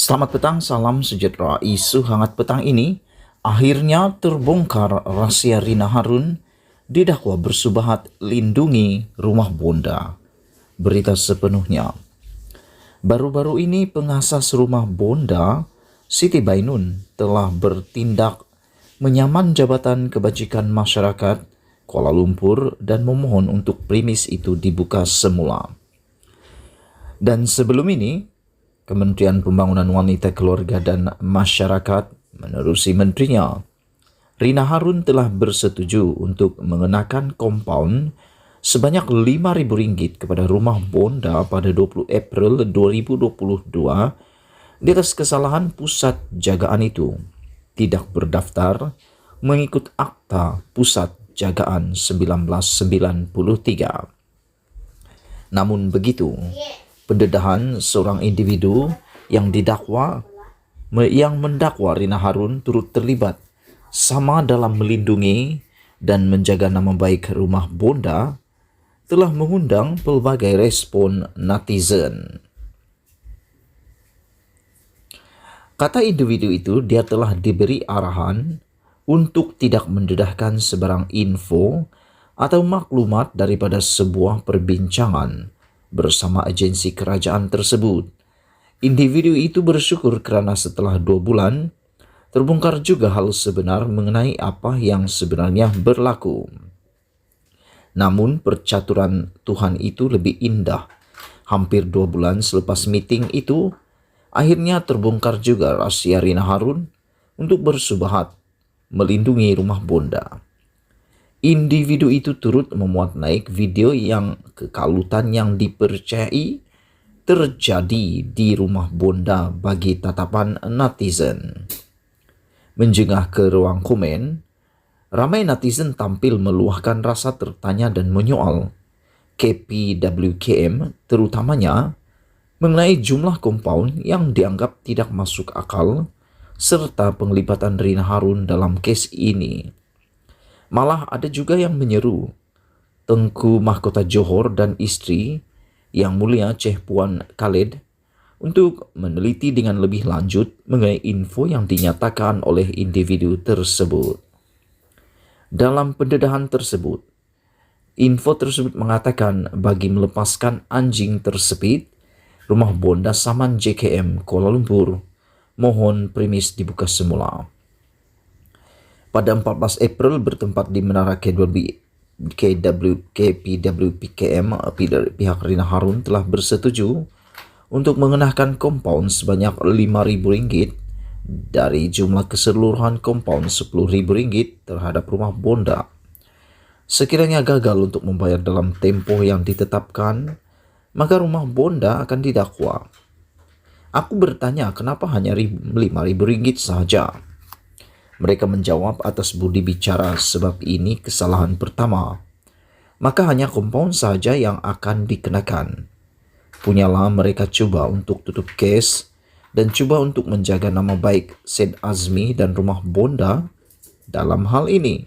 Selamat petang, salam sejahtera. Isu hangat petang ini akhirnya terbongkar rahasia Rina Harun didakwa bersubahat lindungi rumah bonda. Berita sepenuhnya. Baru-baru ini pengasas rumah bonda Siti Bainun telah bertindak menyaman Jabatan Kebajikan Masyarakat Kuala Lumpur dan memohon untuk premis itu dibuka semula. Dan sebelum ini, Kementerian Pembangunan Wanita, Keluarga dan Masyarakat menerusi menterinya, Rina Harun telah bersetuju untuk mengenakan kompaun sebanyak RM5.000 kepada rumah bonda pada 20 April 2022 di atas kesalahan pusat jagaan itu tidak berdaftar mengikut Akta Pusat Jagaan 1993. Namun begitu, pendedahan seorang individu yang mendakwa Rina Harun turut terlibat sama dalam melindungi dan menjaga nama baik rumah bonda telah mengundang pelbagai respon netizen. Kata individu itu, dia telah diberi arahan untuk tidak mendedahkan sebarang info atau maklumat daripada sebuah perbincangan bersama agensi kerajaan tersebut. Individu itu bersyukur kerana setelah 2 bulan, terbongkar juga hal sebenar mengenai apa yang sebenarnya berlaku. Namun percaturan Tuhan itu lebih indah. Hampir 2 bulan selepas meeting itu, akhirnya terbongkar juga rahasia Rina Harun untuk bersubahat melindungi rumah bonda. Individu itu turut memuat naik video yang kekalutan yang dipercayai terjadi di rumah bonda bagi tatapan netizen. Menjengah ke ruang komen, ramai netizen tampil meluahkan rasa tertanya dan menyoal KPWKM, terutamanya mengenai jumlah kompaun yang dianggap tidak masuk akal serta penglibatan Rina Harun dalam kes ini. Malah ada juga yang menyeru Tengku Mahkota Johor dan isteri Yang Mulia Ceh Puan Khalid untuk meneliti dengan lebih lanjut mengenai info yang dinyatakan oleh individu tersebut. Dalam pendedahan tersebut, info tersebut mengatakan bagi melepaskan anjing tersebut, rumah bonda Saman JKM Kuala Lumpur mohon premis dibuka semula. Pada 14 April bertempat di Menara KPWPKM, pihak Rina Harun telah bersetuju untuk mengenakan kompaun sebanyak RM5.000 dari jumlah keseluruhan kompaun RM10.000 terhadap rumah bonda. Sekiranya gagal untuk membayar dalam tempoh yang ditetapkan, maka rumah bonda akan didakwa. Aku bertanya kenapa hanya RM5.000 sahaja. Mereka menjawab atas budi bicara sebab ini kesalahan pertama. Maka hanya kompaun saja yang akan dikenakan. Punyalah mereka cuba untuk tutup kes dan cuba untuk menjaga nama baik Syed Azmi dan rumah bonda dalam hal ini.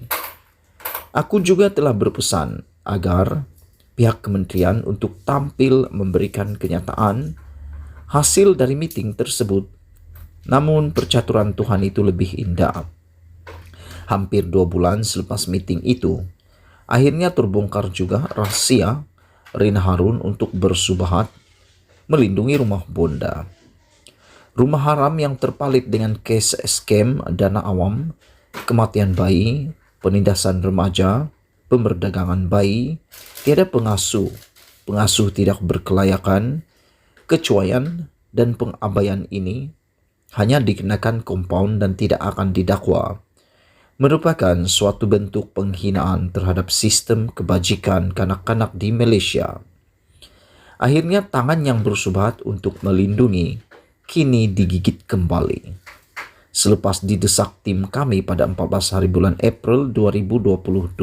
Aku juga telah berpesan agar pihak kementerian untuk tampil memberikan kenyataan hasil dari meeting tersebut. Namun percaturan Tuhan itu lebih indah. Hampir 2 bulan selepas meeting itu, akhirnya terbongkar juga rahasia Rina Harun untuk bersubahat melindungi rumah bonda. Rumah haram yang terpalit dengan kes scam dana awam, kematian bayi, penindasan remaja, pemerdagangan bayi, tiada pengasuh tidak berkelayakan, kecuaian dan pengabaian ini hanya dikenakan kompaun dan tidak akan didakwa, merupakan suatu bentuk penghinaan terhadap sistem kebajikan kanak-kanak di Malaysia. Akhirnya tangan yang bersubahat untuk melindungi kini digigit kembali. Selepas didesak tim kami pada 14 hari bulan April 2022.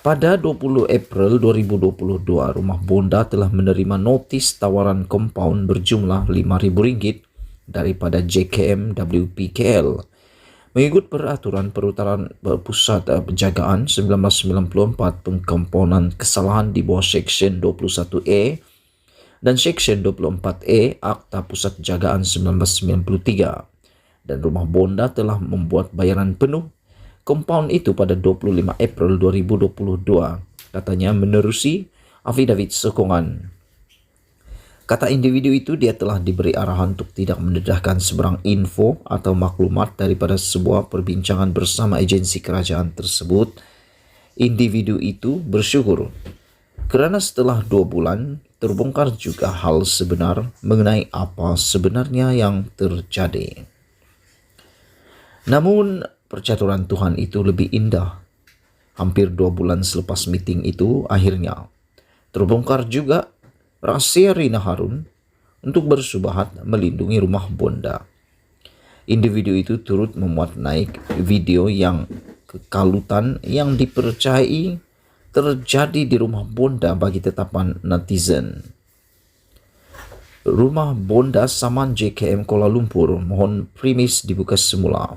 Pada 20 April 2022, rumah bonda telah menerima notis tawaran kompaun berjumlah RM5.000 daripada JKM WPKL. Mengikut peraturan pusat penjagaan 1994 pengkomponan kesalahan di bawah Seksyen 21A dan Section 24E Akta Pusat Jagaan 1993. Dan Rumah Bonda telah membuat bayaran penuh kompaun itu pada 25 April 2022, katanya menerusi afidavit sokongan. Kata individu itu, dia telah diberi arahan untuk tidak mendedahkan sebarang info atau maklumat daripada sebuah perbincangan bersama agensi kerajaan tersebut. Individu itu bersyukur kerana setelah 2 bulan terbongkar juga hal sebenar mengenai apa sebenarnya yang terjadi. Namun percaturan Tuhan itu lebih indah. Hampir 2 bulan selepas meeting itu, akhirnya terbongkar juga rahasia Rina Harun untuk bersubahat melindungi Rumah Bonda. Individu itu turut memuat naik video yang kekalutan yang dipercayai terjadi di Rumah Bonda bagi tetapan netizen. Rumah Bonda Saman JKM Kuala Lumpur mohon premis dibuka semula.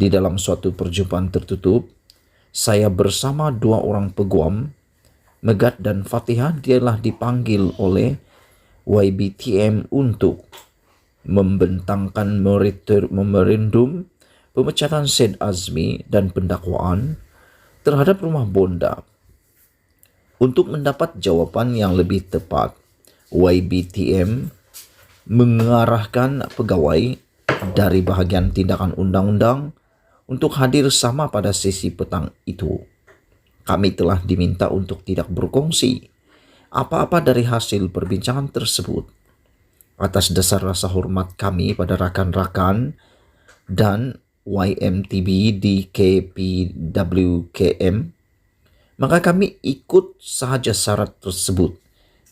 Di dalam suatu perjumpaan tertutup, saya bersama 2 orang peguam, Megat dan Fatihah, dialah dipanggil oleh YBTM untuk membentangkan memorandum pemecatan Syed Azmi dan pendakwaan terhadap Rumah Bonda. Untuk mendapat jawapan yang lebih tepat, YBTM mengarahkan pegawai dari bahagian tindakan undang-undang untuk hadir sama pada sesi petang itu. Kami telah diminta untuk tidak berkongsi apa-apa dari hasil perbincangan tersebut. Atas dasar rasa hormat kami pada rakan-rakan dan YMTB di KPWKM, maka kami ikut sahaja syarat tersebut.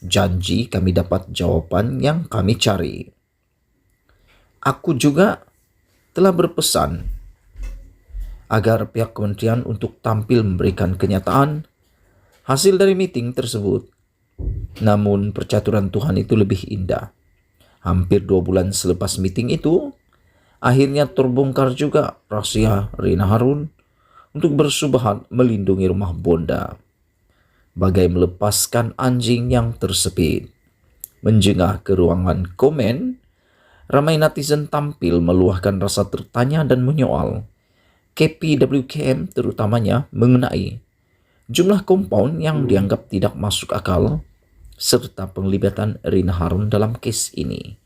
Janji kami dapat jawapan yang kami cari. Aku juga telah berpesan agar pihak kementerian untuk tampil memberikan kenyataan hasil dari meeting tersebut. Namun percaturan Tuhan itu lebih indah. Hampir 2 bulan selepas meeting itu, akhirnya terbongkar juga rahasia Rina Harun untuk bersubahat melindungi Rumah Bonda. Bagai melepaskan anjing yang tersepit. Menjengah ke ruangan komen, ramai netizen tampil meluahkan rasa tertanya dan menyoal KPWKM, terutamanya mengenai jumlah kompaun yang dianggap tidak masuk akal serta penglibatan Rina Harun dalam kes ini.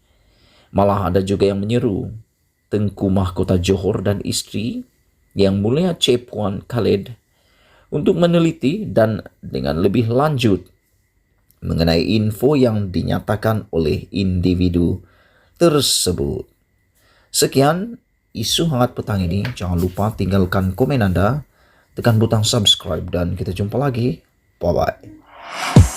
Malah ada juga yang menyeru Tengku Mahkota Johor dan isteri Yang Mulia Cik Puan Khalid untuk meneliti dan dengan lebih lanjut mengenai info yang dinyatakan oleh individu tersebut. Sekian isu hangat petang ini. Jangan lupa tinggalkan komen Anda, tekan butang subscribe dan kita jumpa lagi. Bye-bye.